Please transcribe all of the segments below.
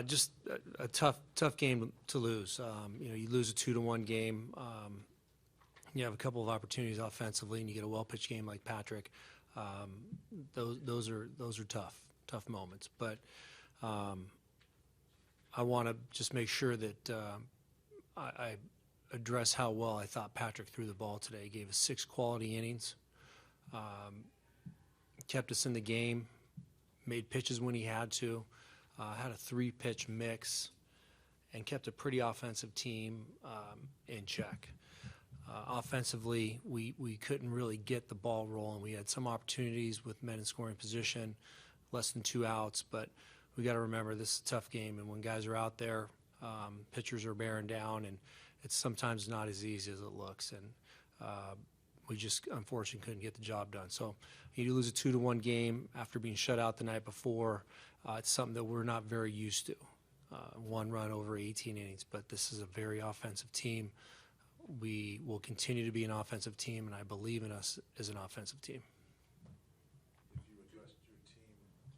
Just a tough game to lose. You lose a 2-1 game. You have a couple of opportunities offensively, and you get a well-pitched game like Patrick. Those are tough moments. But I want to just make sure that I address how well I thought Patrick threw the ball today. He gave us 6 quality innings, kept us in the game, made pitches when he had to. Had a 3-pitch mix and kept a pretty offensive team in check. Offensively, we couldn't really get the ball rolling. We had some opportunities with men in scoring position, less than 2 outs, but we got to remember this is a tough game, and when guys are out there, pitchers are bearing down, and it's sometimes not as easy as it looks, and we just unfortunately couldn't get the job done. So you lose a 2-1 game after being shut out the night before. It's something that we're not very used to, 1 run over 18 innings, but this is a very offensive team. We will continue to be an offensive team, and I believe in us as an offensive team. If you adjust your team,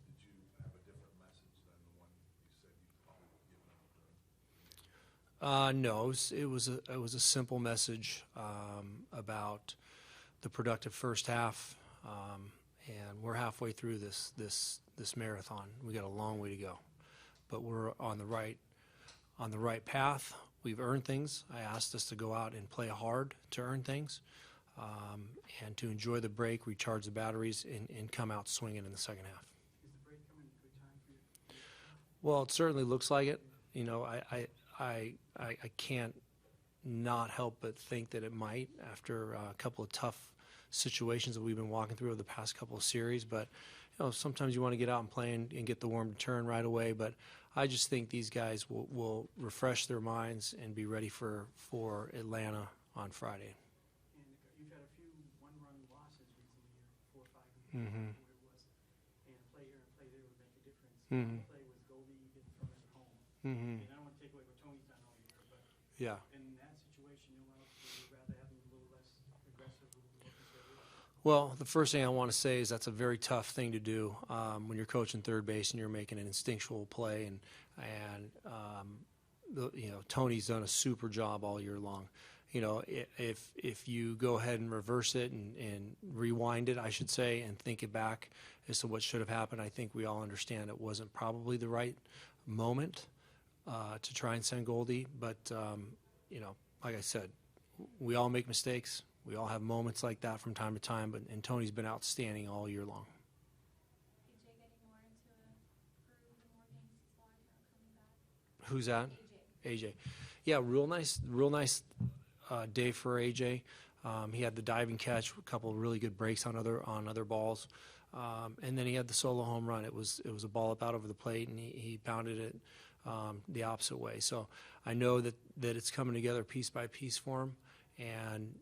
did you have a different message than the one you said you probably would give out? No, it was a simple message about the productive first half, and we're halfway through this marathon. We got a long way to go, but we're on the right path. We've earned things. I asked us to go out and play hard to earn things, and to enjoy the break, recharge the batteries, and come out swinging in the second half. Is the break coming at a good time for you? Well, it certainly looks like it. I can't not help but think that it might after a couple of tough situations that we've been walking through over the past couple of series. But sometimes you want to get out and play and get the worm to turn right away. But I just think these guys will refresh their minds and be ready for Atlanta on Friday. And you've had a few one-run losses recently, 4 or 5 games, Mm-hmm. where it was, and play here and play there would make a difference. Mm-hmm. Play with Goldie, you get from at home. Mm-hmm. And I don't want to take away what Tony's done all year, but Yeah. in that situation, would you rather have him a little less aggressive, a little more conservative? Well, the first thing I want to say is that's a very tough thing to do when you're coaching third base and you're making an instinctual play. And Tony's done a super job all year long. If you go ahead and reverse it and rewind it, I should say, and think it back as to what should have happened, I think we all understand it wasn't probably the right moment to try and send Goldie. But, like I said, we all make mistakes. We all have moments like that from time to time, and Tony's been outstanding all year long. AJ getting more into a groove the more games he's won, coming back. Who's that? AJ. Yeah, real nice day for AJ. He had the diving catch, a couple of really good breaks on other balls, and then he had the solo home run. It was a ball up out over the plate, and he pounded it the opposite way. So I know that it's coming together piece by piece for him. And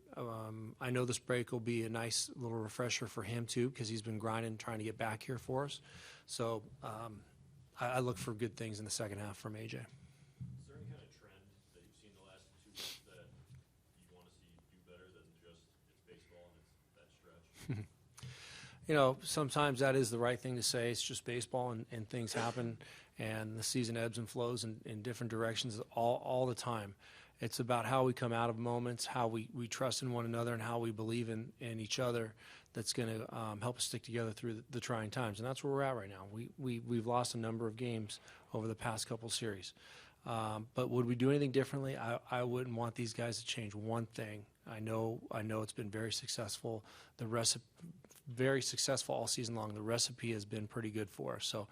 I know this break will be a nice little refresher for him, too, because he's been grinding, trying to get back here for us. So I look for good things in the second half from AJ. Is there any kind of trend that you've seen the last 2 weeks that you want to see do better than just it's baseball and it's that stretch? Sometimes that is the right thing to say. It's just baseball, and things happen, and the season ebbs and flows in different directions all the time. It's about how we come out of moments, how we trust in one another, and how we believe in each other that's going to help us stick together through the trying times. And that's where we're at right now. We've lost a number of games over the past couple series. But would we do anything differently? I wouldn't want these guys to change one thing. I know it's been very successful. Very successful all season long. The recipe has been pretty good for us. So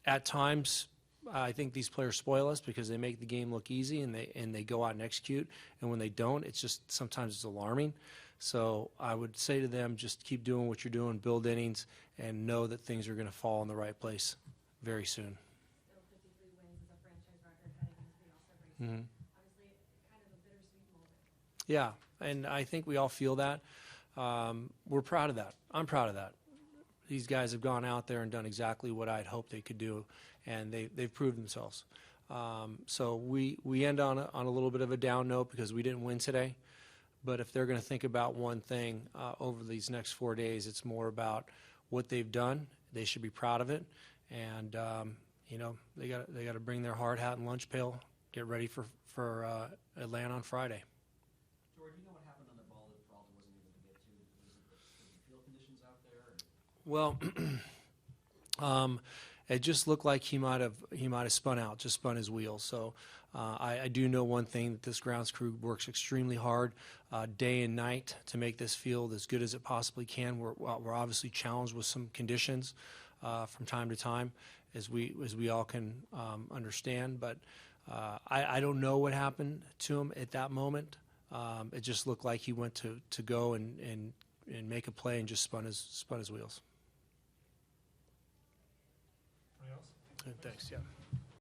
at times, I think these players spoil us because they make the game look easy and they go out and execute. And when they don't, it's just sometimes it's alarming. So I would say to them, just keep doing what you're doing, build innings, and know that things are going to fall in the right place very soon. Still 53 wins is a franchise record heading into the All-Star break. Mm-hmm. Obviously, kind of a bittersweet moment. Yeah, and I think we all feel that. We're proud of that. I'm proud of that. These guys have gone out there and done exactly what I'd hoped they could do, and they've proved themselves. So we end on a little bit of a down note because we didn't win today. But if they're going to think about one thing over these next 4 days, it's more about what they've done. They should be proud of it. And, they got to bring their hard hat and lunch pail, get ready for Atlanta on Friday. Torey, do you know what happened on the ball that Peralta wasn't able to get to? Was it the field conditions out there? Well, it just looked like he might have spun out, just spun his wheels. So I do know one thing, that this grounds crew works extremely hard day and night to make this field as good as it possibly can. We're obviously challenged with some conditions from time to time, as we all can understand. But I don't know what happened to him at that moment. It just looked like he went to go and make a play and just spun his wheels. Anybody else? Thanks. Yeah.